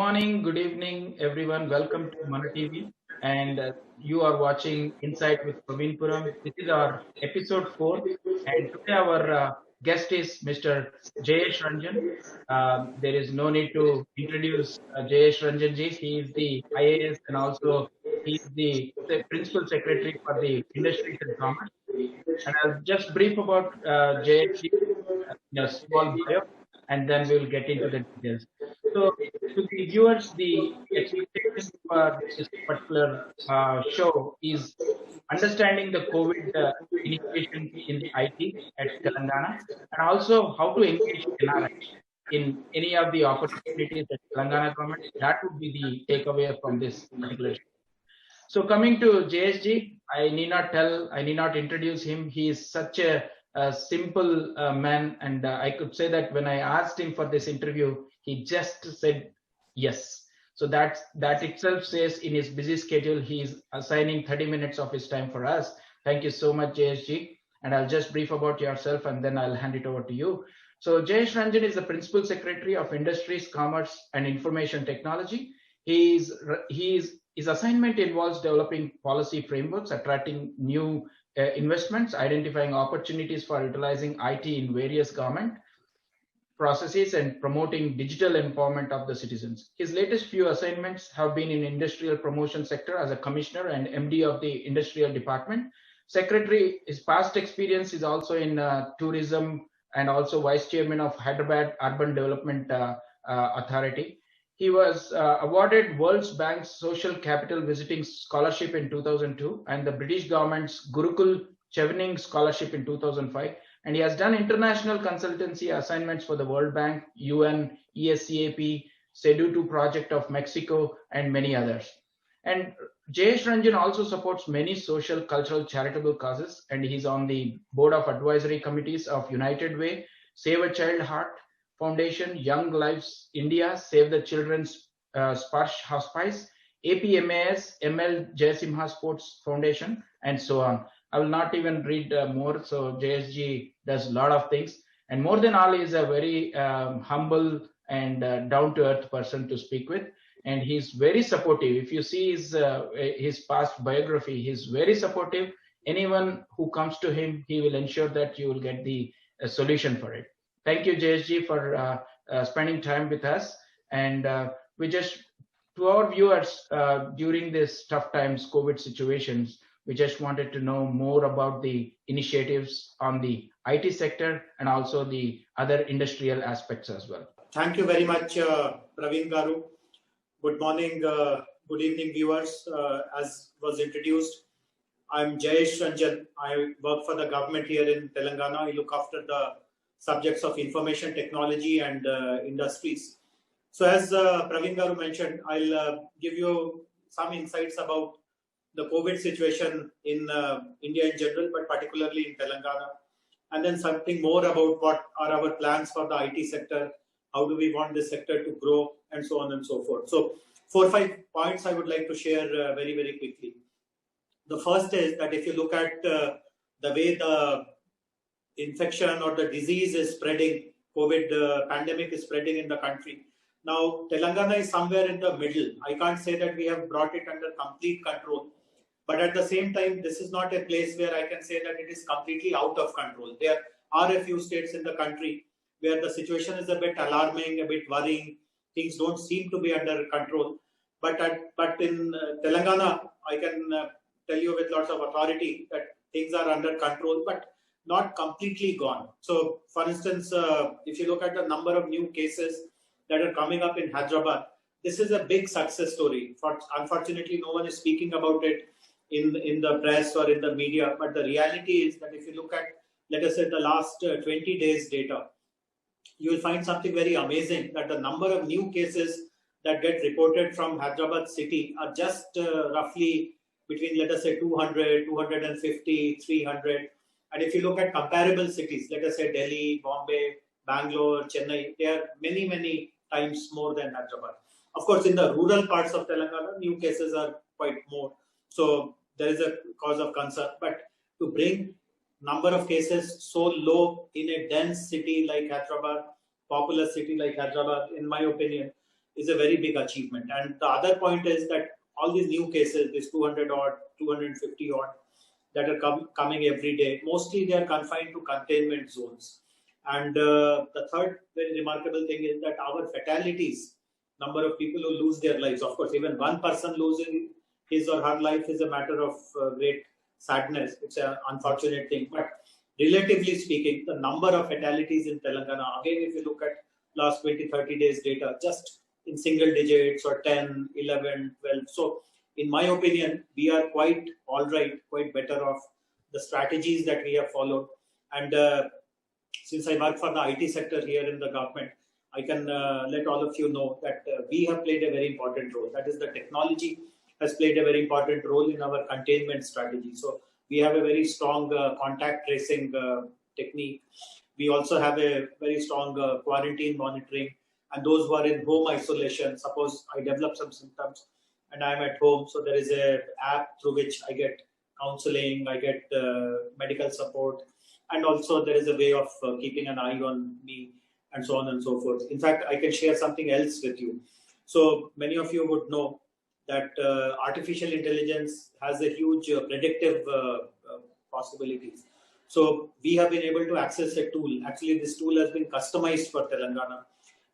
morning, good evening, everyone. Welcome to Mana TV, and you are watching Insight with Praveenpuram. This is our episode 4, and today our guest is Mr. Jayesh Ranjan. There is no need to introduce Jayesh Ranjan ji. He is the IAS and also he is the Principal Secretary for the Industries and Commerce. And I'll just brief about Jayesh ji in a small bio, and then we'll get into the details. So, to the viewers, the expectation for this particular show is understanding the COVID initiation in the IT at Telangana, and also how to engage NRI in any of the opportunities that Telangana government. That would be the takeaway from this particular show. So coming to JSG, I need not introduce him. He is such a simple man, and I could say that when I asked him for this interview, he just said yes. So that itself says in his busy schedule, he is assigning 30 minutes of his time for us. Thank you so much, JSG. And I'll just brief about yourself, and then I'll hand it over to you. So Jayeshranjan is the Principal Secretary of Industries, Commerce, and Information Technology. His assignment involves developing policy frameworks, attracting new investments, identifying opportunities for utilizing IT in various government processes, and promoting digital empowerment of the citizens. His latest few assignments have been in industrial promotion sector as a commissioner and MD of the industrial department. Secretary, his past experience is also in tourism and also vice chairman of Hyderabad Urban Development Authority. He was awarded World Bank's Social Capital Visiting Scholarship in 2002 and the British government's Gurukul Chevening Scholarship in 2005. And he has done international consultancy assignments for the World Bank, UN, ESCAP, SEDU2 project of Mexico, and many others. And Jayeshranjan also supports many social, cultural, charitable causes, and he's on the board of advisory committees of United Way, Save a Child Heart Foundation, Young Lives India, Save the Children's Sparsh Hospice, APMAS, ML Jayasimha Sports Foundation, and so on. I will not even read more. So JSG does a lot of things, and more than all, he is a very humble and down-to-earth person to speak with, and he's very supportive. If you see his past biography, he's very supportive. Anyone who comes to him, he will ensure that you will get the solution for it. Thank you, JSG, for spending time with us. And to our viewers, during this tough times, COVID situations, we just wanted to know more about the initiatives on the IT sector and also the other industrial aspects as well. Thank you very much, Praveen Garu. Good morning, good evening, viewers. As was introduced, I'm Jayesh Ranjan. I work for the government here in Telangana. I look after the subjects of information technology and industries. So as Praveen Garu mentioned, I'll give you some insights about the COVID situation in India in general, but particularly in Telangana, and then something more about what are our plans for the IT sector, how do we want this sector to grow, and so on and so forth. So 4 or 5 points I would like to share very, very quickly. The first is that if you look at the way the infection or the disease is spreading, COVID pandemic is spreading in the country. Now, Telangana is somewhere in the middle. I can't say that we have brought it under complete control, but at the same time, this is not a place where I can say that it is completely out of control. There are a few states in the country where the situation is a bit alarming, a bit worrying. Things don't seem to be under control. But in Telangana, I can tell you with lots of authority that things are under control, but not completely gone. So, for instance, if you look at the number of new cases that are coming up in Hyderabad, this is a big success story. Unfortunately, no one is speaking about it in the press or in the media. But the reality is that if you look at, let us say, the last 20 days data, you will find something very amazing, that the number of new cases that get reported from Hyderabad city are just roughly between, let us say, 200, 250, 300. And if you look at comparable cities, let us say Delhi, Bombay, Bangalore, Chennai, they are many, many times more than Hyderabad. Of course, in the rural parts of Telangana, new cases are quite more. So there is a cause of concern. But to bring number of cases so low in a dense city like Hyderabad, populous city like Hyderabad, in my opinion, is a very big achievement. And the other point is that all these new cases, this 200 odd, 250 odd, that are coming every day, mostly they are confined to containment zones. And the third very remarkable thing is that our fatalities, number of people who lose their lives, of course, even one person losing his or her life is a matter of great sadness. It's an unfortunate thing. But relatively speaking, the number of fatalities in Telangana, again, if you look at last 20, 30 days data, just in single digits or 10, 11, 12. So in my opinion, we are quite all right, quite better off the strategies that we have followed. And since I work for the IT sector here in the government, I can let all of you know that we have played a very important role. That is, the technology has played a very important role in our containment strategy. So we have a very strong contact tracing technique. We also have a very strong quarantine monitoring. And those who are in home isolation, suppose I develop some symptoms and I'm at home, so there is an app through which I get counseling, I get medical support, and also there is a way of keeping an eye on me, and so on and so forth. In fact, I can share something else with you. So many of you would know that artificial intelligence has a huge predictive possibilities. So we have been able to access a tool. Actually, this tool has been customized for Telangana.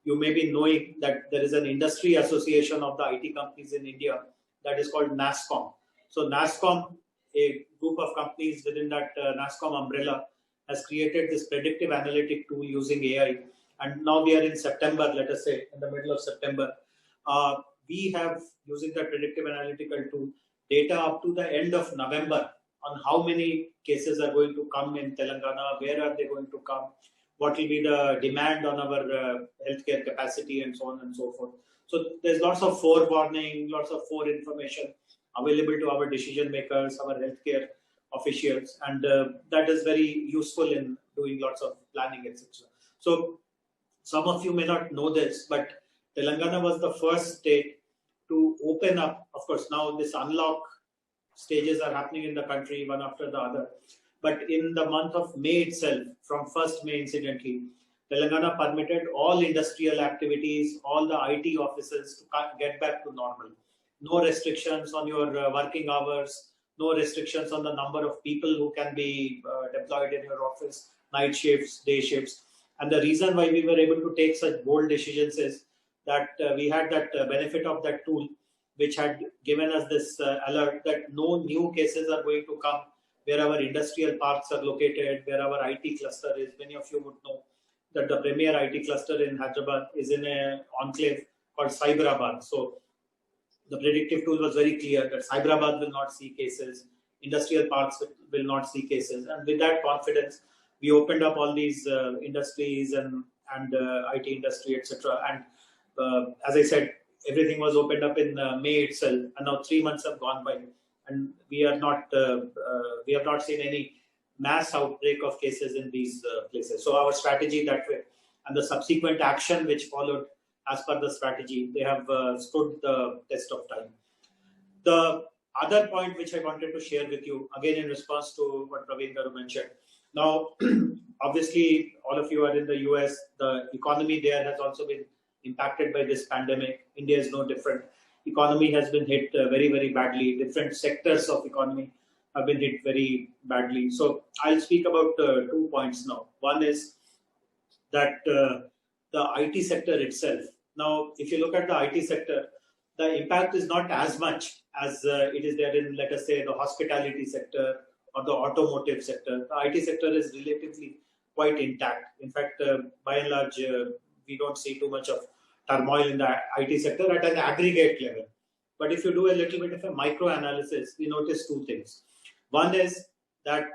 You may be knowing that there is an industry association of the IT companies in India that is called NASSCOM. So NASSCOM, a group of companies within that NASSCOM umbrella, has created this predictive analytic tool using AI. And now we are in September, let us say, in the middle of September. We have, using the predictive analytical tool, data up to the end of November on how many cases are going to come in Telangana, where are they going to come, what will be the demand on our healthcare capacity, and so on and so forth. So there's lots of forewarning, lots of information available to our decision makers, our healthcare officials, and that is very useful in doing lots of planning, etc. So some of you may not know this, but Telangana was the first state to open up. Of course, now this unlock stages are happening in the country one after the other. But in the month of May itself, from 1st May incidentally, Telangana permitted all industrial activities, all the IT offices to get back to normal. No restrictions on your working hours, no restrictions on the number of people who can be deployed in your office, night shifts, day shifts. And the reason why we were able to take such bold decisions is that we had that benefit of that tool, which had given us this alert that no new cases are going to come where our industrial parks are located, where our IT cluster is. Many of you would know that the premier IT cluster in Hyderabad is in an enclave called Cyberabad. So the predictive tool was very clear that Cyberabad will not see cases, industrial parks will not see cases. And with that confidence, we opened up all these industries and IT industry, etc. And as I said, everything was opened up in May itself, and now 3 months have gone by, and we have not seen any mass outbreak of cases in these places. So our strategy that way and the subsequent action which followed as per the strategy, they have stood the test of time. The other point which I wanted to share with you, again in response to what Praveen Garu mentioned. Now, obviously, all of you are in the US. The economy there has also been impacted by this pandemic. India is no different. Economy has been hit very, very badly. Different sectors of economy have been hit very badly. So I'll speak about 2 points now. One is that the IT sector itself. Now, if you look at the IT sector, the impact is not as much as it is there in, let us say, the hospitality sector or the automotive sector. The IT sector is relatively quite intact. In fact, by and large, we don't see too much of turmoil in the IT sector at an aggregate level. But if you do a little bit of a micro analysis, we notice 2 things. One is that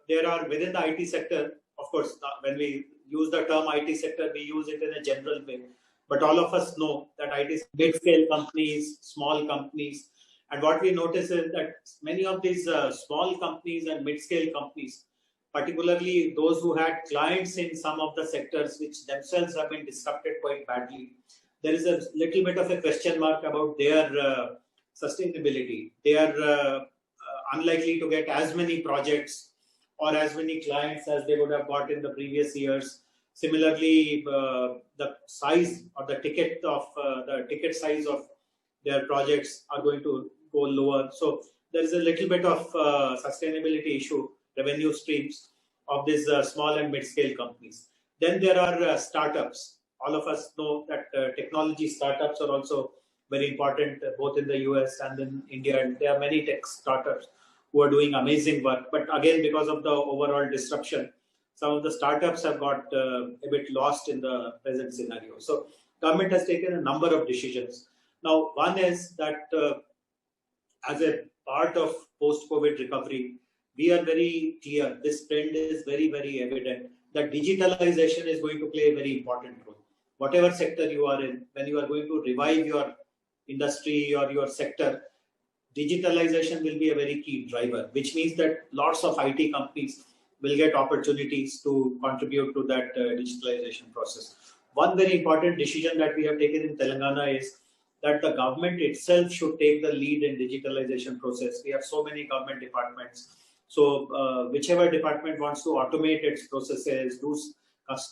there are within the IT sector, of course, when we use the term IT sector, we use it in a general way. But all of us know that IT mid-scale companies, small companies, and what we notice is that many of these small companies and mid-scale companies, particularly those who had clients in some of the sectors which themselves have been disrupted quite badly, there is a little bit of a question mark about their sustainability. They are unlikely to get as many projects or as many clients as they would have got in the previous years. Similarly, the size or the ticket size of their projects are going to go lower. So there is a little bit of sustainability issue, revenue streams of these small and mid-scale companies. Then there are startups. All of us know that technology startups are also very important, both in the US and in India. And there are many tech startups who are doing amazing work. But again, because of the overall disruption, some of the startups have got a bit lost in the present scenario. So government has taken a number of decisions. Now, one is that as a part of post-COVID recovery, we are very clear, this trend is very, very evident, that digitalization is going to play a very important role. Whatever sector you are in, when you are going to revive your industry or your sector, digitalization will be a very key driver, which means that lots of IT companies will get opportunities to contribute to that digitalization process. One very important decision that we have taken in Telangana is that the government itself should take the lead in digitalization process. We have so many government departments. So whichever department wants to automate its processes, do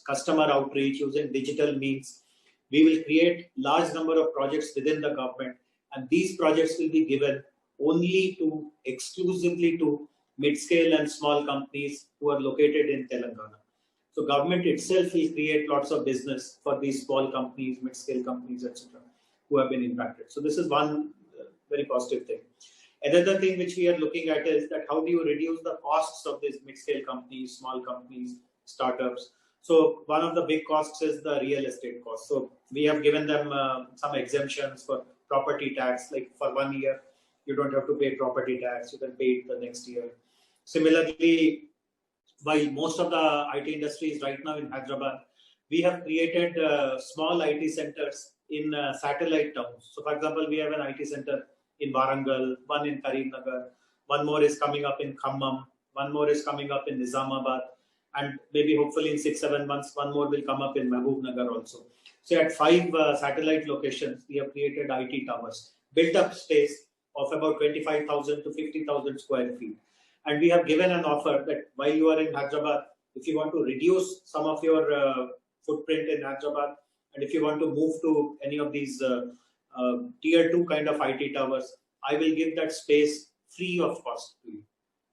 customer outreach using digital means, we will create large number of projects within the government, and these projects will be given only to exclusively to mid-scale and small companies who are located in Telangana. So government itself will create lots of business for these small companies, mid-scale companies, etc., who have been impacted. So this is one very positive thing. Another thing which we are looking at is that how do you reduce the costs of these mid-scale companies, small companies, startups. So one of the big costs is the real estate cost. So we have given them some exemptions for property tax, like for 1 year, you don't have to pay property tax, you can pay it the next year. Similarly, while most of the IT industries right now in Hyderabad, we have created small IT centers in satellite towns. So for example, we have an IT center in Warangal, one in Karimnagar, one more is coming up in Khammam, one more is coming up in Nizamabad, and maybe hopefully in 6-7 months, one more will come up in Mahbubnagar also. So at 5 satellite locations, we have created IT towers, built up space of about 25,000 to 50,000 square feet. And we have given an offer that while you are in Hyderabad, if you want to reduce some of your footprint in Hyderabad, and if you want to move to any of these tier 2 kind of IT towers, I will give that space free of cost to you.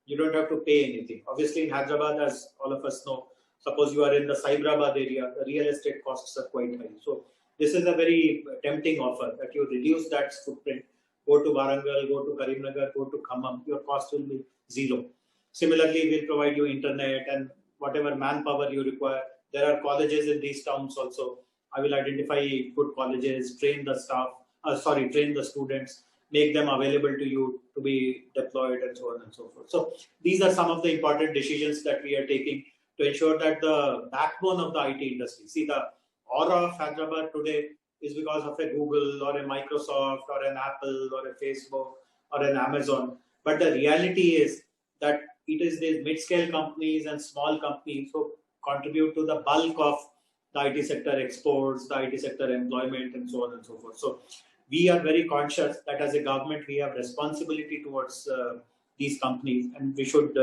You don't have to pay anything. Obviously in Hyderabad, as all of us know, suppose you are in the Cyberabad area, the real estate costs are quite high. So this is a very tempting offer that you reduce that footprint, go to Warangal, go to Karimnagar, go to Khammam, your cost will be zero. Similarly, we'll provide you internet and whatever manpower you require. There are colleges in these towns also. I will identify good colleges, train the staff, train the students, make them available to you to be deployed and so on and so forth. So these are some of the important decisions that we are taking to ensure that the backbone of the IT industry, see the aura of Hyderabad today is because of a Google or a Microsoft or an Apple or a Facebook or an Amazon. But the reality is that it is these mid-scale companies and small companies who contribute to the bulk of the IT sector exports, the IT sector employment, and so on and so forth. So we are very conscious that as a government, we have responsibility towards these companies, and we should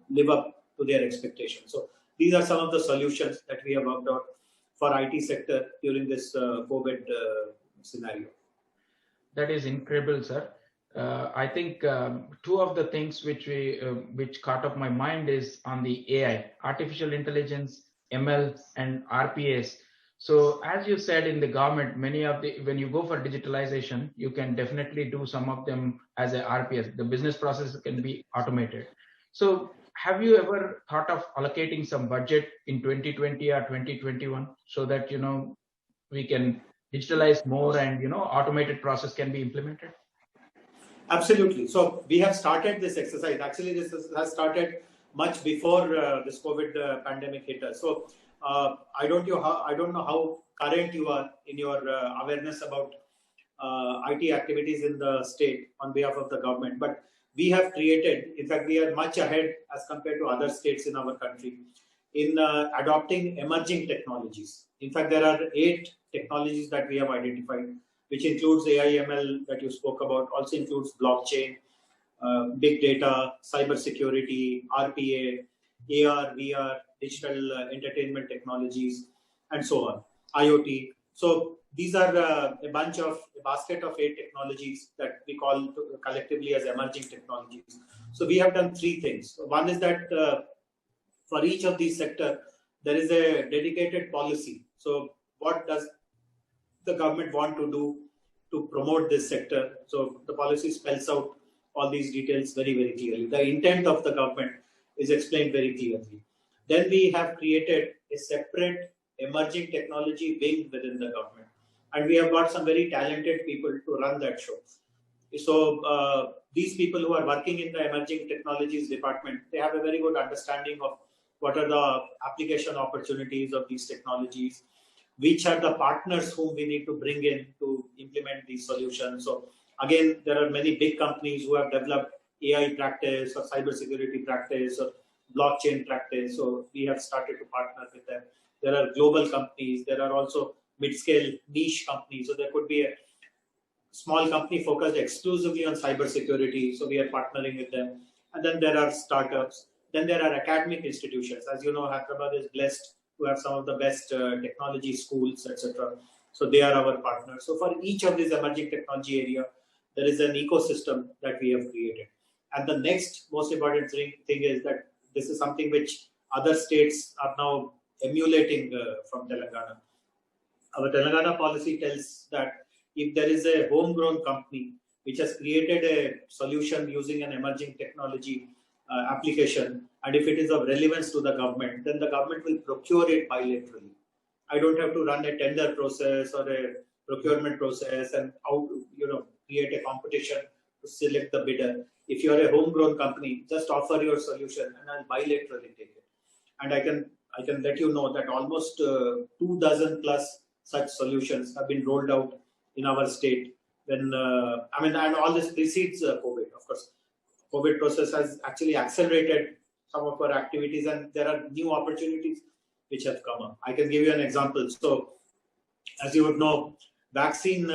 live up to their expectations. So these are some of the solutions that we have worked out for IT sector during this COVID scenario. That is incredible, sir. I think two of the things which caught up my mind is on the AI, artificial intelligence, ML, and RPAs. So as you said in the government, when you go for digitalization, you can definitely do some of them as a RPS. The business process can be automated. So have you ever thought of allocating some budget in 2020 or 2021 so that, we can digitalize more and, automated process can be implemented? Absolutely. So we have started this exercise. Actually, this has started much before this COVID pandemic hit us. So I don't know how current you are in your awareness about IT activities in the state on behalf of the government, but we have created, in fact, we are much ahead as compared to other states in our country in adopting emerging technologies. In fact, there are 8 technologies that we have identified, which includes AI, ML that you spoke about, also includes blockchain, big data, cyber security, RPA, AR, VR, digital entertainment technologies, and so on, IoT. So these are a basket of 8 technologies that we call collectively as emerging technologies. So we have done 3 things. One is that for each of these sectors, there is a dedicated policy. So what does the government want to do to promote this sector? So the policy spells out all these details very, very clearly. The intent of the government is explained very clearly. Then we have created a separate emerging technology wing within the government. And we have got some very talented people to run that show. So these people who are working in the emerging technologies department, they have a very good understanding of what are the application opportunities of these technologies, which are the partners whom we need to bring in to implement these solutions. So again, there are many big companies who have developed AI practice or cybersecurity practice or blockchain practice. So we have started to partner with them. There are global companies. There are also mid-scale niche companies. So there could be a small company focused exclusively on cybersecurity. So we are partnering with them. And then there are startups. Then there are academic institutions. As you know, Hyderabad is blessed to have some of the best technology schools, etc. So they are our partners. So for each of these emerging technology area, there is an ecosystem that we have created. And the next most important thing is that this is something which other states are now emulating from Telangana. Our Telangana policy tells that if there is a homegrown company which has created a solution using an emerging technology application, and if it is of relevance to the government, then the government will procure it bilaterally. I don't have to run a tender process or a procurement process and create a competition to select the bidder. If you are a homegrown company, just offer your solution and I'll bilaterally take it. And I can let you know that almost 24 plus such solutions have been rolled out in our state. And all this precedes COVID, of course. COVID process has actually accelerated some of our activities, and there are new opportunities which have come up. I can give you an example. So, as you would know, vaccine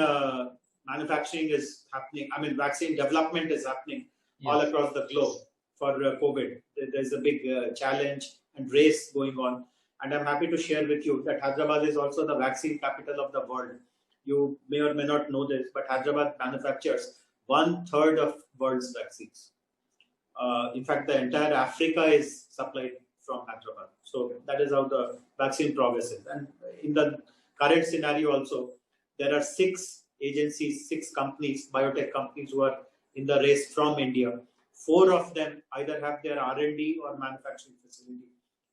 manufacturing is happening. Vaccine development is happening all across the globe for COVID. There's a big challenge and race going on. And I'm happy to share with you that Hyderabad is also the vaccine capital of the world. You may or may not know this, but Hyderabad manufactures 1/3 of world's vaccines. In fact, the entire Africa is supplied from Hyderabad. So that is how the vaccine progresses. And in the current scenario also, there are 6 agencies, 6 companies, biotech companies who are in the race from India. 4 of them either have their R&D or manufacturing facility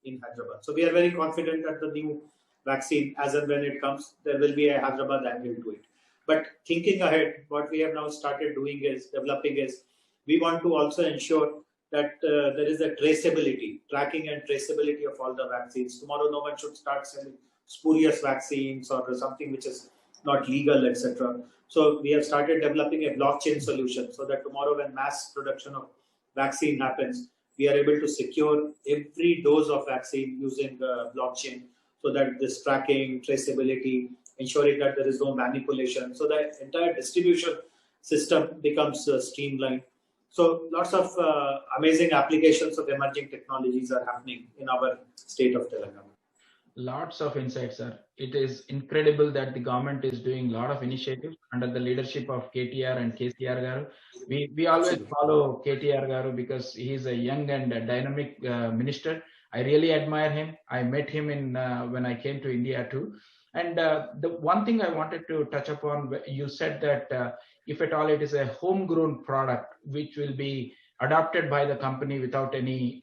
in Hyderabad. So we are very confident that the new vaccine, as and when it comes, there will be a Hyderabad angle to it. But thinking ahead, what we have now started doing is, developing is, we want to also ensure that there is a traceability, tracking and traceability of all the vaccines. Tomorrow, no one should start selling spurious vaccines or something which is not legal, etc. So we have started developing a blockchain solution so that tomorrow, when mass production of vaccine happens, we are able to secure every dose of vaccine using blockchain, so that this tracking, traceability, ensuring that there is no manipulation. So the entire distribution system becomes streamlined. So lots of amazing applications of emerging technologies are happening in our state of Telangana. Lots of insights, sir. It is incredible that the government is doing a lot of initiatives under the leadership of KTR and KCR Garu. We always follow KTR Garu because he is a young and dynamic minister. I really admire him. I met him when I came to India too. And the one thing I wanted to touch upon, you said that if at all it is a homegrown product which will be adopted by the company without any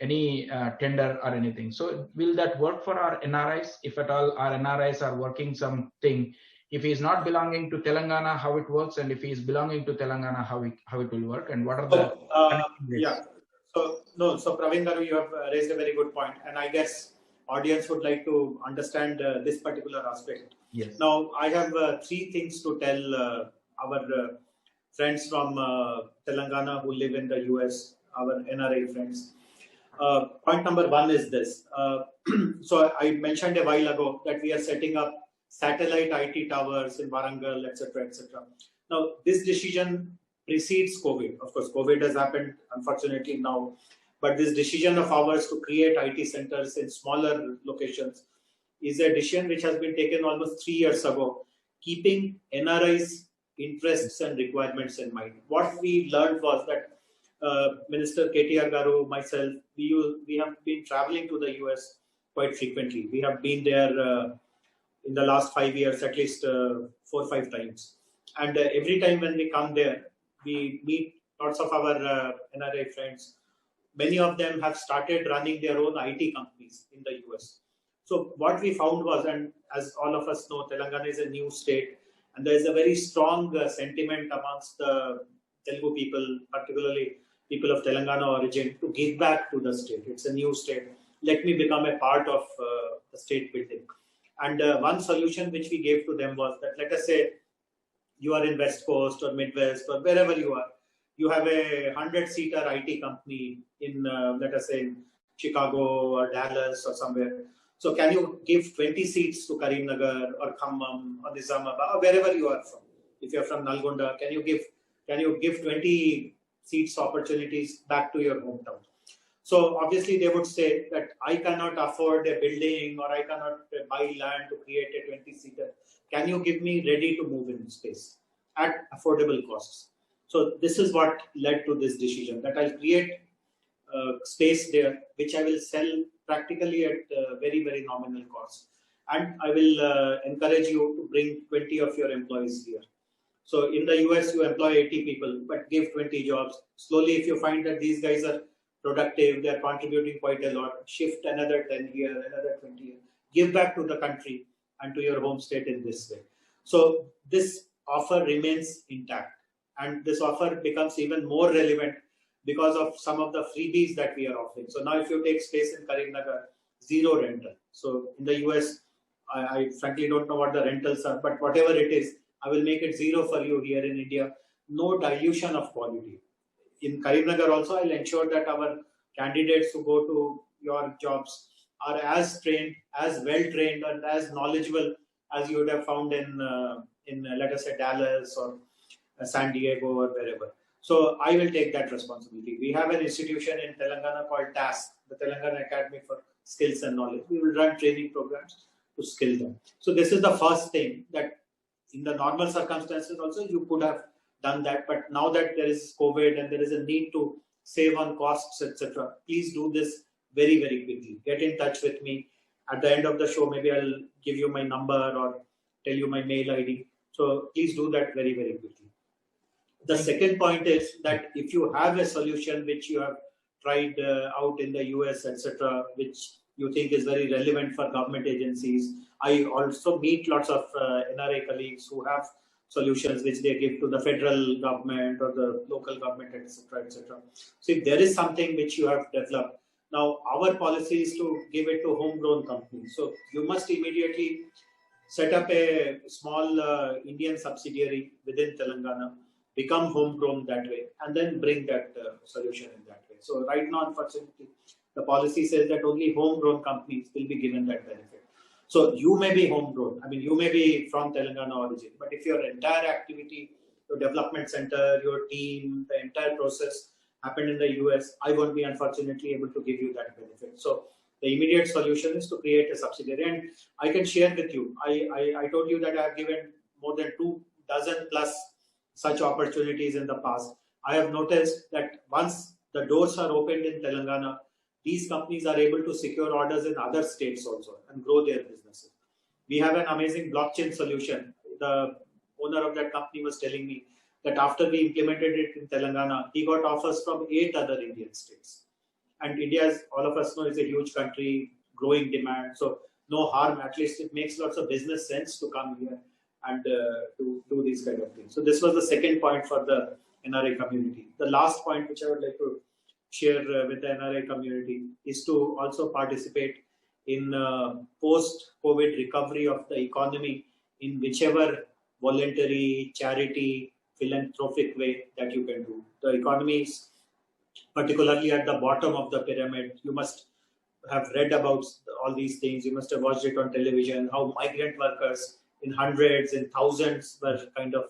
tender or anything. So will that work for our NRIs? If at all our NRIs are working something, if he is not belonging to Telangana, how it works, and if he is belonging to Telangana, how it will work, and what are the So Praveen Garu, you have raised a very good point, and I guess audience would like to understand this particular aspect. Yes. Now I have 3 things to tell our friends from Telangana who live in the US, our NRI friends. Point number 1 is this. So I mentioned a while ago that we are setting up satellite IT towers in Warangal, etc., etc. Now this decision precedes COVID. Of course, COVID has happened, unfortunately, now. But this decision of ours to create IT centers in smaller locations is a decision which has been taken almost 3 years ago, keeping NRIs' interests and requirements in mind. What we learned was that Minister KTR Garu, myself, we have been traveling to the US quite frequently. We have been there in the last 5 years, at least 4 or 5 times. And every time when we come there, we meet lots of our NRI friends. Many of them have started running their own IT companies in the US. So what we found was, and as all of us know, Telangana is a new state, and there is a very strong sentiment amongst the Telugu people, particularly people of Telangana origin, to give back to the state. It's a new state. Let me become a part of the state building. And one solution which we gave to them was that, let us say you are in West Coast or Midwest or wherever you are, you have a 100-seater IT company in, let us say, in Chicago or Dallas or somewhere. So can you give 20 seats to Karimnagar or Khammam or Nizamabad or wherever you are from? If you are from Nalgonda, can you give 20 seats opportunities back to your hometown? So obviously they would say that I cannot afford a building or I cannot buy land to create a 20-seater. Can you give me ready to move in space at affordable costs? So this is what led to this decision, that I'll create space there, which I will sell practically at very, very nominal cost. And I will encourage you to bring 20 of your employees here. So in the US, you employ 80 people, but give 20 jobs. Slowly, if you find that these guys are productive, they are contributing quite a lot, shift another 10 here, another 20 here. Give back to the country and to your home state in this way. So this offer remains intact. And this offer becomes even more relevant because of some of the freebies that we are offering. So now if you take space in Karimnagar, zero rental. So in the US, I frankly don't know what the rentals are, but whatever it is, I will make it zero for you here in India. No dilution of quality. In Karimnagar also, I'll ensure that our candidates who go to your jobs are as trained, as well trained, and as knowledgeable as you would have found in let us say, Dallas or San Diego or wherever. So I will take that responsibility. We have an institution in Telangana called TASK, the Telangana Academy for Skills and Knowledge. We will run training programs to skill them. So this is the first thing, that in the normal circumstances also you could have done that, but now that there is COVID and there is a need to save on costs, etc., please do this very, very quickly. Get in touch with me. At the end of the show, maybe I'll give you my number or tell you my mail ID. So please do that very, very quickly. The second point is that if you have a solution which you have tried out in the US, etc., which you think is very relevant for government agencies, I also meet lots of NRI colleagues who have solutions which they give to the federal government or the local government, etc., etc. So if there is something which you have developed, now our policy is to give it to homegrown companies. So you must immediately set up a small Indian subsidiary within Telangana, become homegrown that way, and then bring that solution in that way. So right now, unfortunately, the policy says that only homegrown companies will be given that benefit. So you may be homegrown, I mean, you may be from Telangana origin, but if your entire activity, your development center, your team, the entire process happened in the US, I won't be unfortunately able to give you that benefit. So the immediate solution is to create a subsidiary. And I can share with you, I told you that I have given more than 24 plus such opportunities in the past. I have noticed that once the doors are opened in Telangana, these companies are able to secure orders in other states also and grow their businesses. We have an amazing blockchain solution. The owner of that company was telling me that after we implemented it in Telangana, he got offers from 8 other Indian states. And India, as all of us know, is a huge country, growing demand. So no harm, at least it makes lots of business sense to come here and to do these kind of things. So this was the second point for the NRI community. The last point which I would like to share with the NRI community is to also participate in post-COVID recovery of the economy in whichever voluntary, charity, philanthropic way that you can do. The economy is particularly at the bottom of the pyramid. You must have read about all these things. You must have watched it on television, how migrant workers in hundreds and thousands were kind of,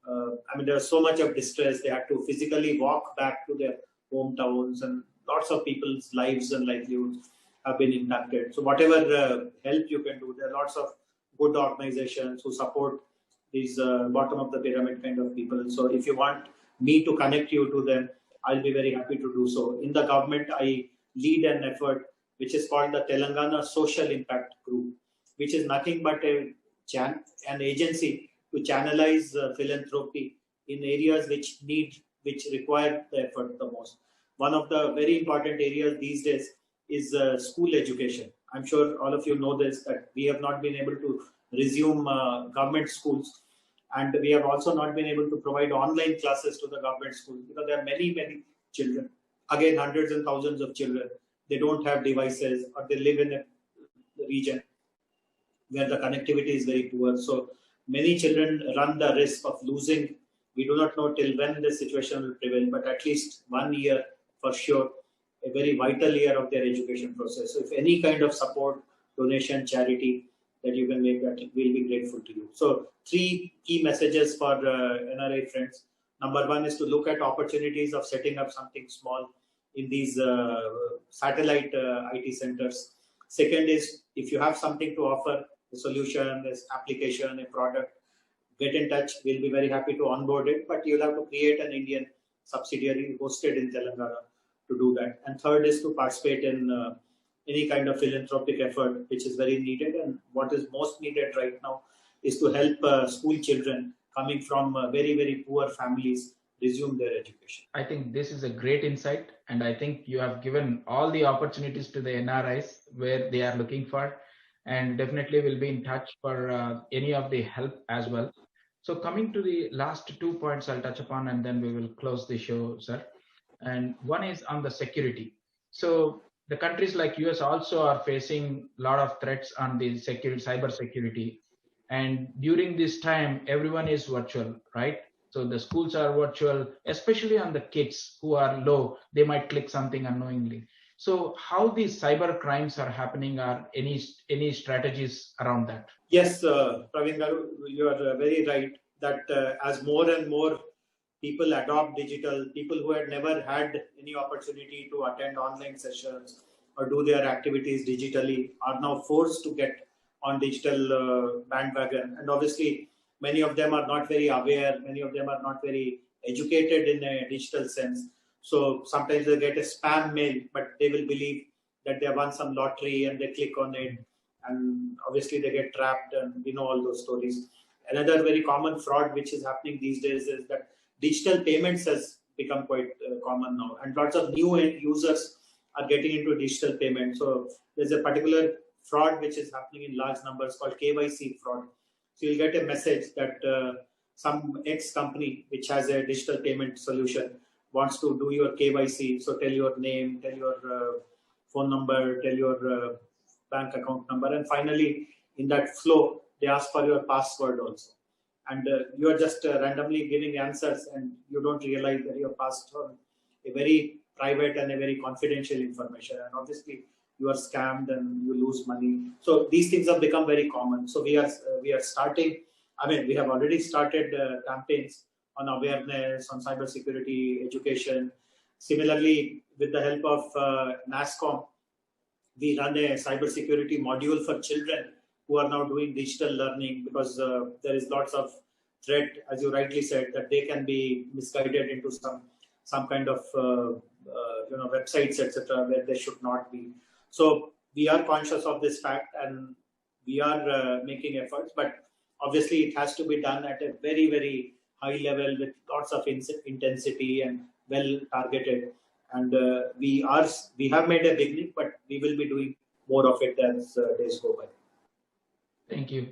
I mean, there was so much of distress. They had to physically walk back to their hometowns, and lots of people's lives and livelihoods. have been impacted. So whatever help you can do, there are lots of good organizations who support these bottom of the pyramid kind of people. So if you want me to connect you to them, I'll be very happy to do so. In the government, I lead an effort which is called the Telangana Social Impact Group, which is nothing but an agency to channelize philanthropy in areas which require the effort the most. One of the very important areas these days is school education. I'm sure all of you know this, that we have not been able to resume government schools, and we have also not been able to provide online classes to the government schools because there are many children, again hundreds and thousands of children. They don't have devices, or they live in a region where the connectivity is very poor. So many children run the risk of losing. We do not know till when this situation will prevail, but at least 1 year for sure, a very vital year of their education process. So if any kind of support, donation, charity that you can make, that we'll be grateful to you. So 3 key messages for NRI friends. Number 1 is to look at opportunities of setting up something small in these satellite IT centers. Second is, if you have something to offer, a solution, this application, a product, get in touch. We'll be very happy to onboard it, but you'll have to create an Indian subsidiary hosted in Telangana to do that. And third is to participate in any kind of philanthropic effort, which is very needed. And what is most needed right now is to help school children coming from very poor families resume their education. I think this is a great insight, and I think you have given all the opportunities to the NRIs where they are looking for, and definitely will be in touch for any of the help as well. So coming to the last 2 points I'll touch upon, and then we will close the show, sir. And one is on the security. So the countries like US also are facing a lot of threats on the cyber security. And during this time, everyone is virtual, right? So the schools are virtual, especially on the kids who are low, they might click something unknowingly. So how these cyber crimes are happening, are any strategies around that? Yes, Praveen Garu, you are very right that as more and more people adopt digital, people who had never had any opportunity to attend online sessions or do their activities digitally are now forced to get on digital bandwagon. And obviously, many of them are not very aware, many of them are not very educated in a digital sense. So sometimes they get a spam mail, but they will believe that they have won some lottery and they click on it. And obviously they get trapped, and we know all those stories. Another very common fraud which is happening these days is that digital payments has become quite common now. And lots of new users are getting into digital payments. So there's a particular fraud which is happening in large numbers called KYC fraud. So you'll get a message that some X company which has a digital payment solution wants to do your KYC. So tell your name, tell your phone number, tell your bank account number. And finally, in that flow, they ask for your password also. And you are just randomly giving answers, and you don't realize that your password a very private and a very confidential information. And obviously, you are scammed and you lose money. So these things have become very common. So we are starting. I mean, we have already started campaigns on awareness, on cybersecurity education. Similarly, with the help of NASCOM, we run a cybersecurity module for children who are now doing digital learning, because there is lots of threat, as you rightly said, that they can be misguided into some kind of websites, etc., where they should not be. So we are conscious of this fact, and we are making efforts, but obviously it has to be done at a very high level with lots of intensity and well targeted. And we have made a beginning, but we will be doing more of it as days go by. Thank you.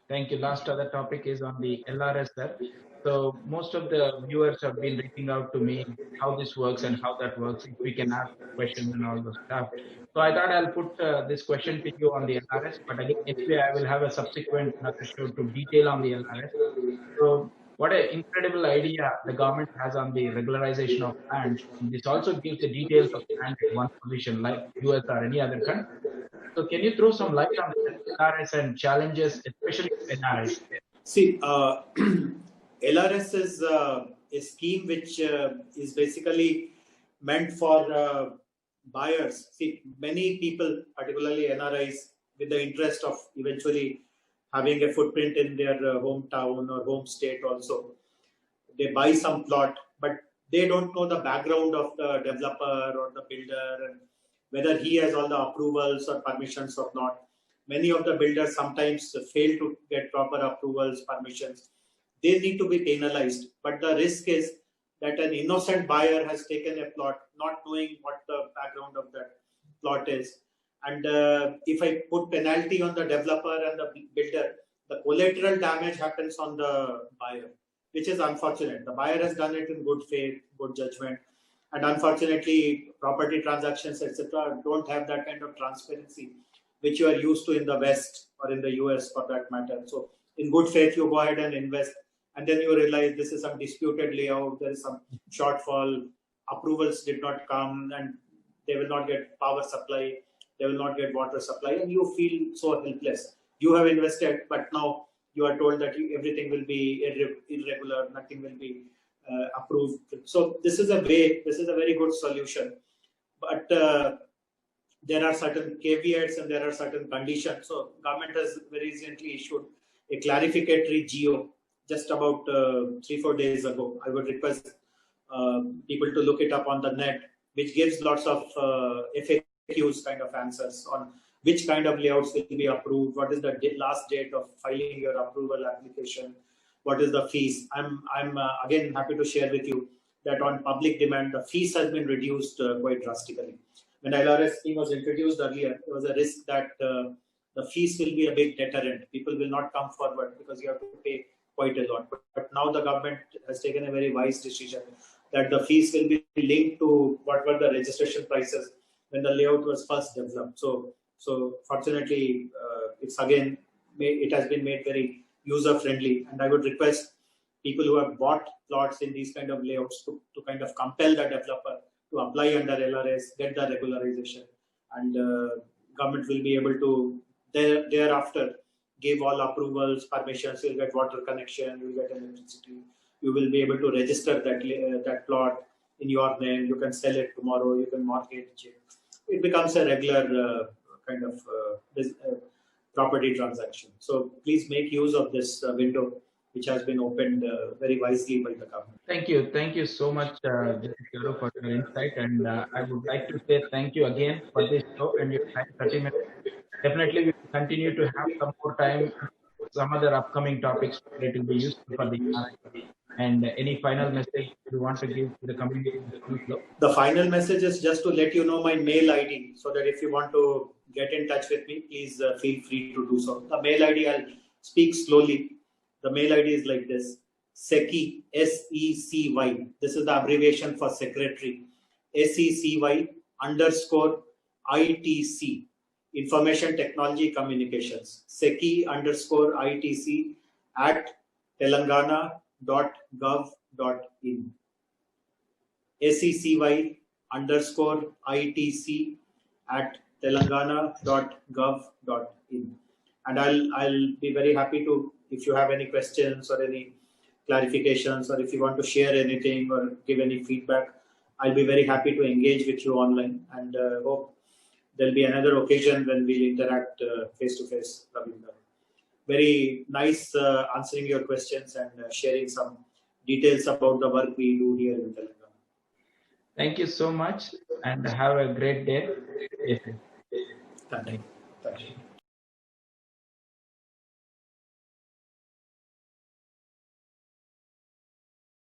Thank you. Last other topic is on the LRS there. So most of the viewers have been reaching out to me how this works and how that works, if we can ask questions and all those stuff. So I thought I'll put this question to you on the LRS, but again, anyway, I will have a subsequent another show to detail on the LRS. So what an incredible idea the government has on the regularization of land. This also gives the details of land at one position, like US or any other country. So can you throw some light on the LRS and challenges, especially NRIs? See, LRS is a scheme which is basically meant for buyers, see, many people, particularly NRIs, with the interest of eventually having a footprint in their hometown or home state also, they buy some plot, but they don't know the background of the developer or the builder and whether he has all the approvals or permissions or not. Many of the builders sometimes fail to get proper approvals, permissions. They need to be penalized, but the risk is that an innocent buyer has taken a plot not knowing what the background of that plot is. And if I put penalty on the developer and the builder, the collateral damage happens on the buyer, which is unfortunate. The buyer has done it in good faith, good judgment, and unfortunately, property transactions, etc., don't have that kind of transparency which you are used to in the West or in the US for that matter. So, in good faith, you go ahead and invest, and then you realize this is some disputed layout, there is some shortfall, approvals did not come, and they will not get power supply, they will not get water supply, and you feel so helpless. You have invested, but now you are told that everything will be irregular, nothing will be approved. So this is a very good solution. But there are certain caveats and there are certain conditions. So government has very recently issued a clarificatory GO just about 3-4 days ago. I would request people to look it up on the net, which gives lots of FAQs kind of answers on which kind of layouts will be approved, what is the last date of filing your approval application, what is the fees. I'm again happy to share with you that on public demand, the fees has been reduced quite drastically. When LRS scheme was introduced earlier, there was a risk that the fees will be a big deterrent. People will not come forward because you have to pay quite a lot. But now the government has taken a very wise decision that the fees will be linked to what were the registration prices when the layout was first developed. So fortunately, it has been made very user friendly, and I would request people who have bought plots in these kind of layouts to kind of compel the developer to apply under LRS, get the regularization, and government will be able to thereafter give all approvals, permissions. You'll get water connection, you'll get electricity, you will be able to register that plot in your name. You can sell it tomorrow, you can mortgage it. It becomes a regular kind of property transaction. So please make use of this window, which has been opened very wisely by the government. Thank you so much, Jayeshranjan, for your insight, and I would like to say thank you again for this show and your time, 30 minutes. Definitely, we will continue to have some more time, some other upcoming topics. It will be useful for the RI. And any final message you want to give to the community? The final message is just to let you know my mail ID, so that if you want to get in touch with me, please feel free to do so. The mail ID, I'll speak slowly. The mail ID is like this: SECY, SECY. This is the abbreviation for secretary. SECY _ITC. Information Technology Communications. SECY _ITC at Telangana.gov.in. SECY _ITC at Telangana.gov.in. And I'll be very happy to, if you have any questions or any clarifications, or if you want to share anything or give any feedback, I'll be very happy to engage with you online, and hope there'll be another occasion when we'll interact face to face. Very nice answering your questions and sharing some details about the work we do here in Telangana. Thank you so much, and have a great day. Thank you.